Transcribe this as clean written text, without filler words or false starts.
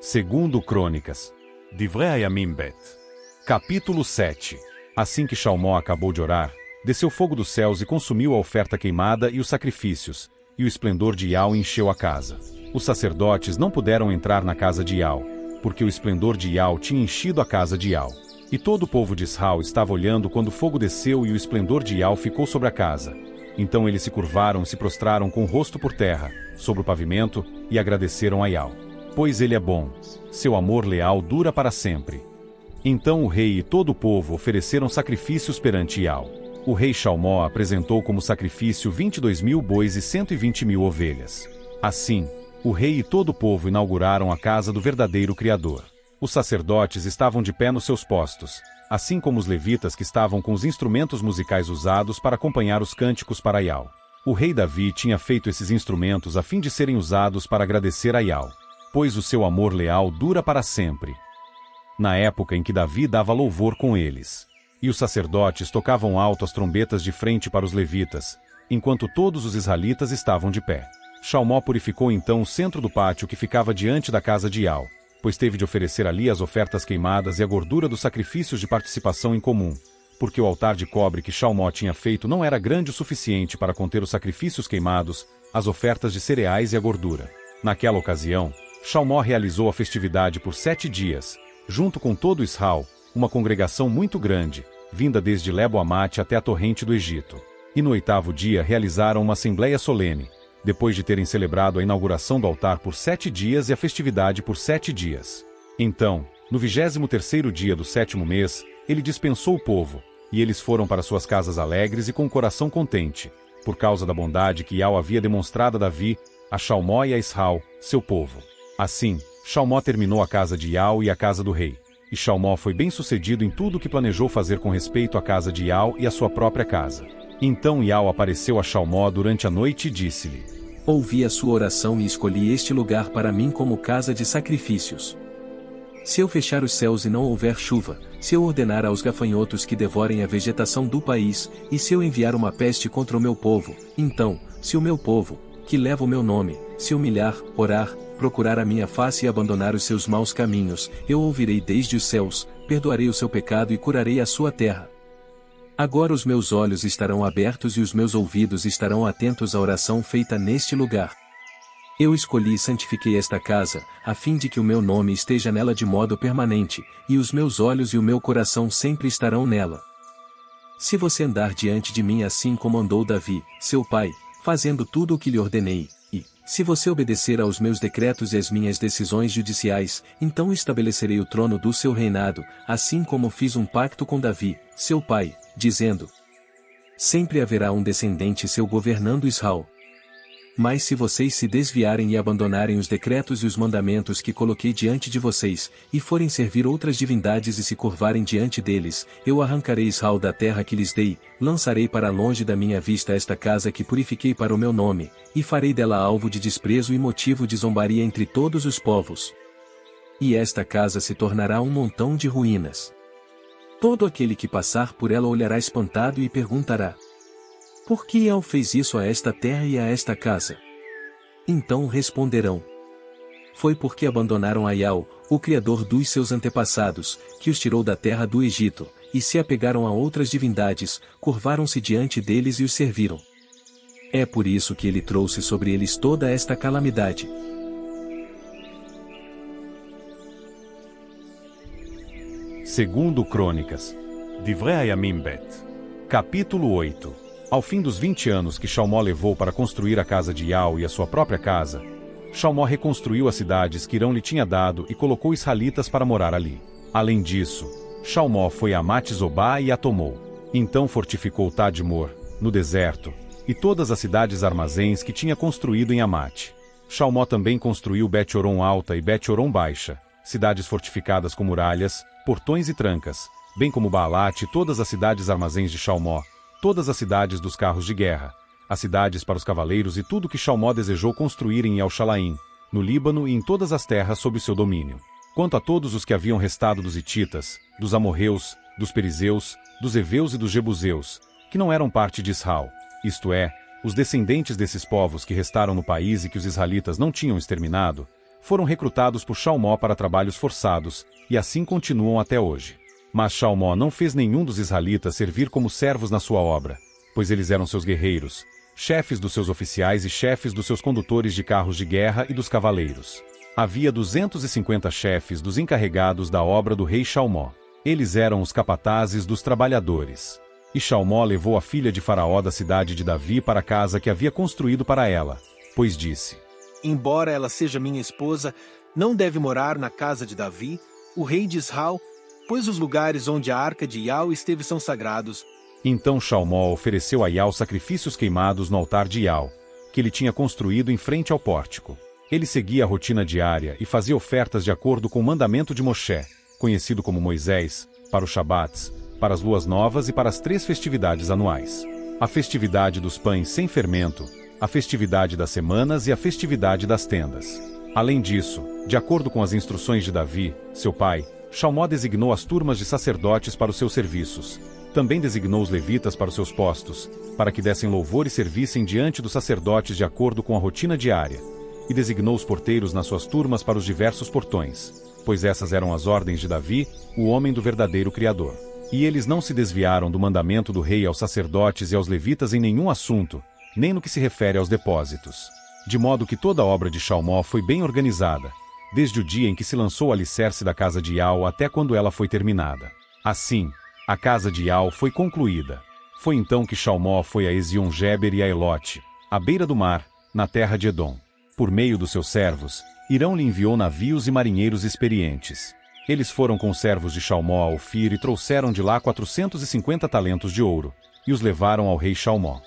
Segundo Crônicas. Divrei Hayamim Bet. Capítulo 7. Assim que Shalmó acabou de orar, desceu fogo dos céus e consumiu a oferta queimada e os sacrifícios, e o esplendor de Iau encheu a casa. Os sacerdotes não puderam entrar na casa de Iau, porque o esplendor de Iau tinha enchido a casa de Iau. E todo o povo de Israel estava olhando quando o fogo desceu e o esplendor de Iau ficou sobre a casa. Então eles se curvaram e se prostraram com o rosto por terra, sobre o pavimento, e agradeceram a Iau. Pois ele é bom, seu amor leal dura para sempre. Então o rei e todo o povo ofereceram sacrifícios perante Iau. O rei Shalmó apresentou como sacrifício 22.000 bois e 120.000 ovelhas. Assim, o rei e todo o povo inauguraram a casa do verdadeiro Criador. Os sacerdotes estavam de pé nos seus postos, assim como os levitas que estavam com os instrumentos musicais usados para acompanhar os cânticos para Iau. O rei Davi tinha feito esses instrumentos a fim de serem usados para agradecer a Iau, pois o seu amor leal dura para sempre. Na época em que Davi dava louvor com eles, e os sacerdotes tocavam alto as trombetas de frente para os levitas, enquanto todos os israelitas estavam de pé. Shalmó purificou então o centro do pátio que ficava diante da casa de Iau, pois teve de oferecer ali as ofertas queimadas e a gordura dos sacrifícios de participação em comum, porque o altar de cobre que Shalmó tinha feito não era grande o suficiente para conter os sacrifícios queimados, as ofertas de cereais e a gordura. Naquela ocasião, Shalmó realizou a festividade por 7 dias, junto com todo Israel, uma congregação muito grande, vinda desde Lebo-Amate até a torrente do Egito. E no 8º dia realizaram uma assembleia solene, depois de terem celebrado a inauguração do altar por 7 dias e a festividade por 7 dias. Então, no 23º dia do 7º mês, ele dispensou o povo, e eles foram para suas casas alegres e com o coração contente, por causa da bondade que Iau havia demonstrado a Davi, a Shalmó e a Israel, seu povo. Assim, Shalmó terminou a casa de Iau e a casa do rei, e Shalmó foi bem-sucedido em tudo o que planejou fazer com respeito à casa de Iau e à sua própria casa. Então Iau apareceu a Shalmó durante a noite e disse-lhe: Ouvi a sua oração e escolhi este lugar para mim como casa de sacrifícios. Se eu fechar os céus e não houver chuva, se eu ordenar aos gafanhotos que devorem a vegetação do país, e se eu enviar uma peste contra o meu povo, então, se o meu povo, que leva o meu nome, se humilhar, orar, procurar a minha face e abandonar os seus maus caminhos, eu ouvirei desde os céus, perdoarei o seu pecado e curarei a sua terra. Agora os meus olhos estarão abertos e os meus ouvidos estarão atentos à oração feita neste lugar. Eu escolhi e santifiquei esta casa, a fim de que o meu nome esteja nela de modo permanente, e os meus olhos e o meu coração sempre estarão nela. Se você andar diante de mim assim como andou Davi, seu pai, fazendo tudo o que lhe ordenei, e, se você obedecer aos meus decretos e às minhas decisões judiciais, então estabelecerei o trono do seu reinado, assim como fiz um pacto com Davi, seu pai, dizendo: sempre haverá um descendente seu governando Israel. Mas se vocês se desviarem e abandonarem os decretos e os mandamentos que coloquei diante de vocês, e forem servir outras divindades e se curvarem diante deles, eu arrancarei Israel da terra que lhes dei, lançarei para longe da minha vista esta casa que purifiquei para o meu nome, e farei dela alvo de desprezo e motivo de zombaria entre todos os povos. E esta casa se tornará um montão de ruínas. Todo aquele que passar por ela olhará espantado e perguntará: por que Iau fez isso a esta terra e a esta casa? Então responderão: foi porque abandonaram a Iau, o Criador dos seus antepassados, que os tirou da terra do Egito, e se apegaram a outras divindades, curvaram-se diante deles e os serviram. É por isso que ele trouxe sobre eles toda esta calamidade. Segundo Crônicas. Divrei Hayamim Bet. Capítulo 8. Ao fim dos 20 anos que Shalmó levou para construir a casa de Iau e a sua própria casa, Shalmó reconstruiu as cidades que Irão lhe tinha dado e colocou israelitas para morar ali. Além disso, Shalmó foi a Amate-Zobá e a tomou. Então fortificou Tadmor, no deserto, e todas as cidades armazéns que tinha construído em Amate. Shalmó também construiu Bet-Horon Alta e Bet-Horon Baixa, cidades fortificadas com muralhas, portões e trancas, bem como Baalat e todas as cidades armazéns de Shalmó, todas as cidades dos carros de guerra, as cidades para os cavaleiros e tudo que Shalmó desejou construir em El-Shalaim, no Líbano e em todas as terras sob seu domínio. Quanto a todos os que haviam restado dos hititas, dos amorreus, dos perizeus, dos heveus e dos jebuseus, que não eram parte de Israel, isto é, os descendentes desses povos que restaram no país e que os israelitas não tinham exterminado, foram recrutados por Salmó para trabalhos forçados, e assim continuam até hoje. Mas Salmó não fez nenhum dos israelitas servir como servos na sua obra, pois eles eram seus guerreiros, chefes dos seus oficiais e chefes dos seus condutores de carros de guerra e dos cavaleiros. Havia 250 chefes dos encarregados da obra do rei Salmó. Eles eram os capatazes dos trabalhadores. E Salmó levou a filha de Faraó da cidade de Davi para a casa que havia construído para ela, pois disse: Embora ela seja minha esposa, não deve morar na casa de Davi, o rei de Israel, pois os lugares onde a arca de Iau esteve são sagrados. Então Salmó ofereceu a Iau sacrifícios queimados no altar de Iau, que ele tinha construído em frente ao pórtico. Ele seguia a rotina diária e fazia ofertas de acordo com o mandamento de Moshe, conhecido como Moisés, para os Shabats, para as luas novas e para as 3 festividades anuais: a festividade dos pães sem fermento, a festividade das semanas e a festividade das tendas. Além disso, de acordo com as instruções de Davi, seu pai, Salmó designou as turmas de sacerdotes para os seus serviços. Também designou os levitas para os seus postos, para que dessem louvor e servissem diante dos sacerdotes de acordo com a rotina diária. E designou os porteiros nas suas turmas para os diversos portões, pois essas eram as ordens de Davi, o homem do verdadeiro Criador. E eles não se desviaram do mandamento do rei aos sacerdotes e aos levitas em nenhum assunto, nem no que se refere aos depósitos. De modo que toda a obra de Salmó foi bem organizada, desde o dia em que se lançou o alicerce da casa de Iau até quando ela foi terminada. Assim, a casa de Iau foi concluída. Foi então que Salmó foi a Ezion-Geber e a Elote, à beira do mar, na terra de Edom. Por meio dos seus servos, Irão lhe enviou navios e marinheiros experientes. Eles foram com os servos de Salmó a Ofir e trouxeram de lá 450 talentos de ouro, e os levaram ao rei Salmó.